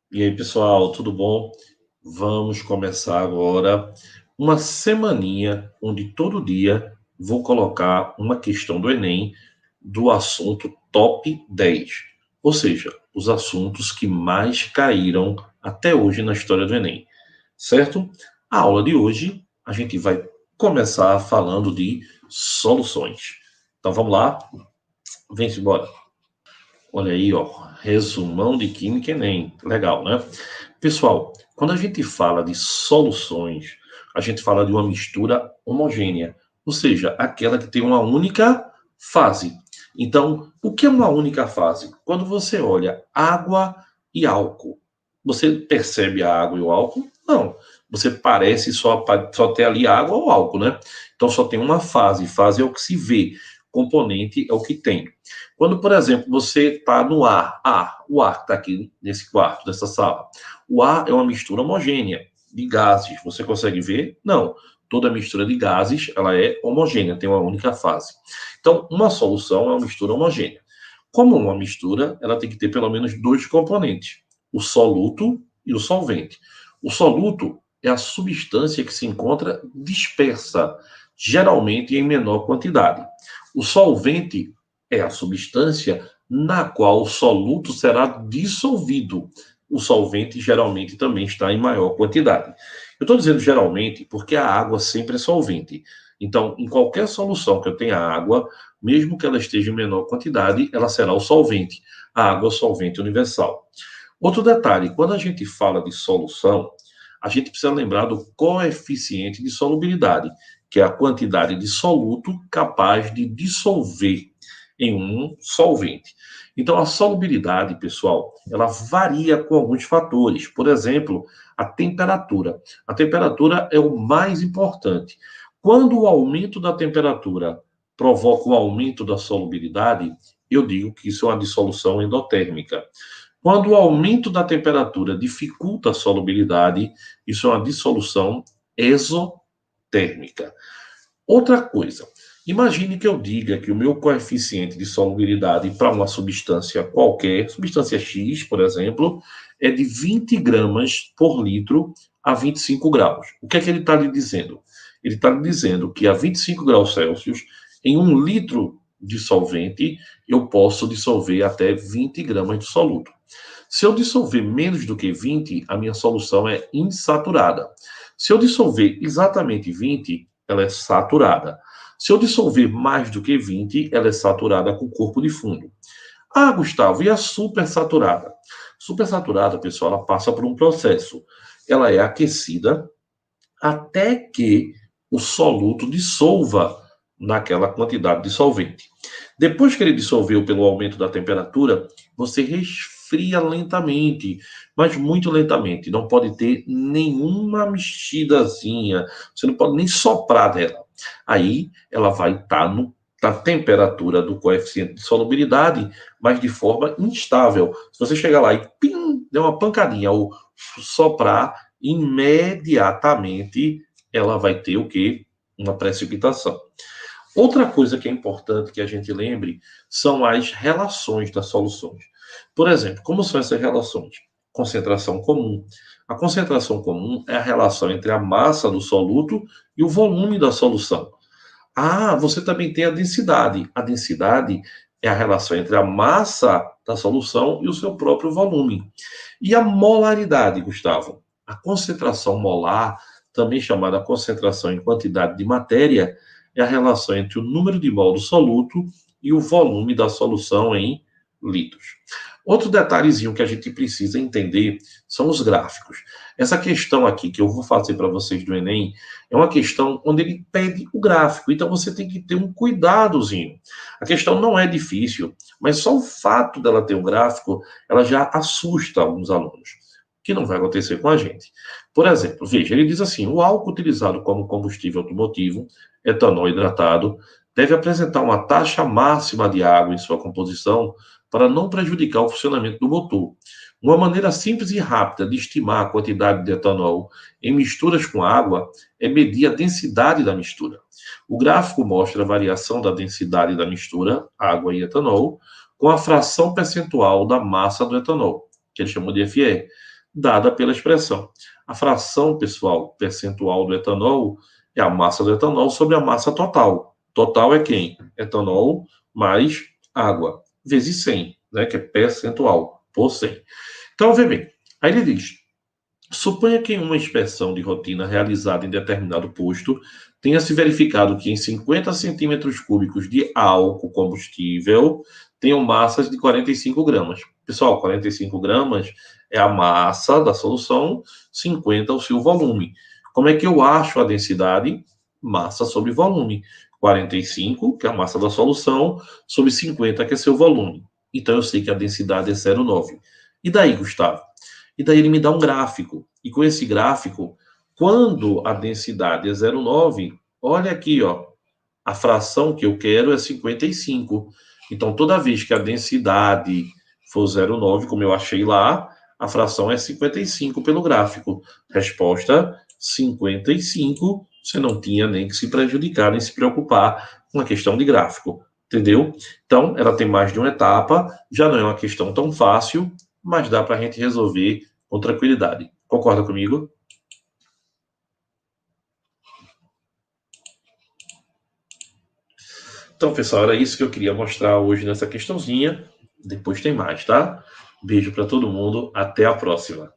E aí, pessoal, tudo bom? Vamos começar agora uma semaninha onde todo dia vou colocar uma questão do Enem do assunto top 10, ou seja, os assuntos que mais caíram até hoje na história do Enem, certo? A aula de hoje a gente vai começar falando de soluções. Então vamos lá? Vem-se embora. Olha aí, ó, resumão de Química Enem. Legal, né? Pessoal, quando a gente fala de soluções, a gente fala de uma mistura homogênea, ou seja, aquela que tem uma única fase. Então, o que é uma única fase? Quando você olha água e álcool, você percebe a água e o álcool? Não. Você parece só ter ali água ou álcool, né? Então só tem uma fase. Fase é o que se vê, componente é o que tem. Quando, por exemplo, você está no ar, o ar que está aqui nesse quarto, nessa sala, o ar é uma mistura homogênea de gases. Você consegue ver? Não. Toda mistura de gases, ela é homogênea, tem uma única fase. Então, uma solução é uma mistura homogênea. Como uma mistura, ela tem que ter pelo menos dois componentes, o soluto e o solvente. O soluto é a substância que se encontra dispersa, geralmente em menor quantidade. O solvente é a substância na qual o soluto será dissolvido. O solvente geralmente também está em maior quantidade. Eu estou dizendo geralmente porque a água sempre é solvente. Então, em qualquer solução que eu tenha água, mesmo que ela esteja em menor quantidade, ela será o solvente. A água é o solvente universal. Outro detalhe, quando a gente fala de solução, a gente precisa lembrar do coeficiente de solubilidade, que é a quantidade de soluto capaz de dissolver em um solvente. Então, a solubilidade, pessoal, ela varia com alguns fatores. Por exemplo, a temperatura. A temperatura é o mais importante. Quando o aumento da temperatura provoca o aumento da solubilidade, eu digo que isso é uma dissolução endotérmica. Quando o aumento da temperatura dificulta a solubilidade, isso é uma dissolução exotérmica. Outra coisa, imagine que eu diga que o meu coeficiente de solubilidade para uma substância qualquer, substância X, por exemplo, é de 20 gramas por litro a 25 graus. O que é que ele está lhe dizendo? Ele está lhe dizendo que a 25 graus Celsius, em um litro de solvente, eu posso dissolver até 20 gramas de soluto. Se eu dissolver menos do que 20, a minha solução é insaturada. Se eu dissolver exatamente 20, ela é saturada. Se eu dissolver mais do que 20, ela é saturada com corpo de fundo. Ah, Gustavo, e a supersaturada? Supersaturada, pessoal, ela passa por um processo. Ela é aquecida até que o soluto dissolva naquela quantidade de solvente. Depois que ele dissolveu pelo aumento da temperatura, você resfria lentamente, mas muito lentamente. Não pode ter nenhuma mexidazinha, você não pode nem soprar dela. Aí ela vai estar na temperatura do coeficiente de solubilidade, mas de forma instável. Se você chegar lá e pim, der uma pancadinha ou soprar, imediatamente ela vai ter o quê? Uma precipitação. Outra coisa que é importante que a gente lembre são as relações das soluções. Por exemplo, como são essas relações? Concentração comum. A concentração comum é a relação entre a massa do soluto e o volume da solução. Ah, você também tem a densidade. A densidade é a relação entre a massa da solução e o seu próprio volume. E a molaridade, Gustavo? A concentração molar, também chamada concentração em quantidade de matéria, é a relação entre o número de mol do soluto e o volume da solução em litros. Outro detalhezinho que a gente precisa entender são os gráficos. Essa questão aqui que eu vou fazer para vocês do Enem é uma questão onde ele pede o gráfico, então você tem que ter um cuidadozinho. A questão não é difícil, mas só o fato dela ter um gráfico, ela já assusta alguns alunos, que não vai acontecer com a gente. Por exemplo, veja, ele diz assim: o álcool utilizado como combustível automotivo, etanol hidratado, deve apresentar uma taxa máxima de água em sua composição para não prejudicar o funcionamento do motor. Uma maneira simples e rápida de estimar a quantidade de etanol em misturas com água é medir a densidade da mistura. O gráfico mostra a variação da densidade da mistura, água e etanol, com a fração percentual da massa do etanol, que ele chamou de FE, dada pela expressão. A fração, pessoal, percentual do etanol é a massa do etanol sobre a massa total. Total é quem? Etanol mais água, vezes 100, né, que é percentual, por 100. Então, vê bem, aí ele diz, suponha que em uma inspeção de rotina realizada em determinado posto, tenha se verificado que em 50 centímetros cúbicos de álcool combustível tenham massas de 45 gramas. Pessoal, 45 gramas é a massa da solução, 50 o seu volume. Como é que eu acho a densidade? Massa sobre volume. 45, que é a massa da solução, sobre 50, que é seu volume. Então eu sei que a densidade é 0,9. E daí, Gustavo? E daí ele me dá um gráfico. E com esse gráfico, quando a densidade é 0,9, olha aqui, ó, a fração que eu quero é 55. Então, toda vez que a densidade for 0,9, como eu achei lá, a fração é 55 pelo gráfico. Resposta: 55. Você não tinha nem que se prejudicar, nem se preocupar com a questão de gráfico. Entendeu? Então, ela tem mais de uma etapa, já não é uma questão tão fácil, mas dá para a gente resolver com tranquilidade. Concorda comigo? Então, pessoal, era isso que eu queria mostrar hoje nessa questãozinha. Depois tem mais, tá? Beijo para todo mundo. Até a próxima.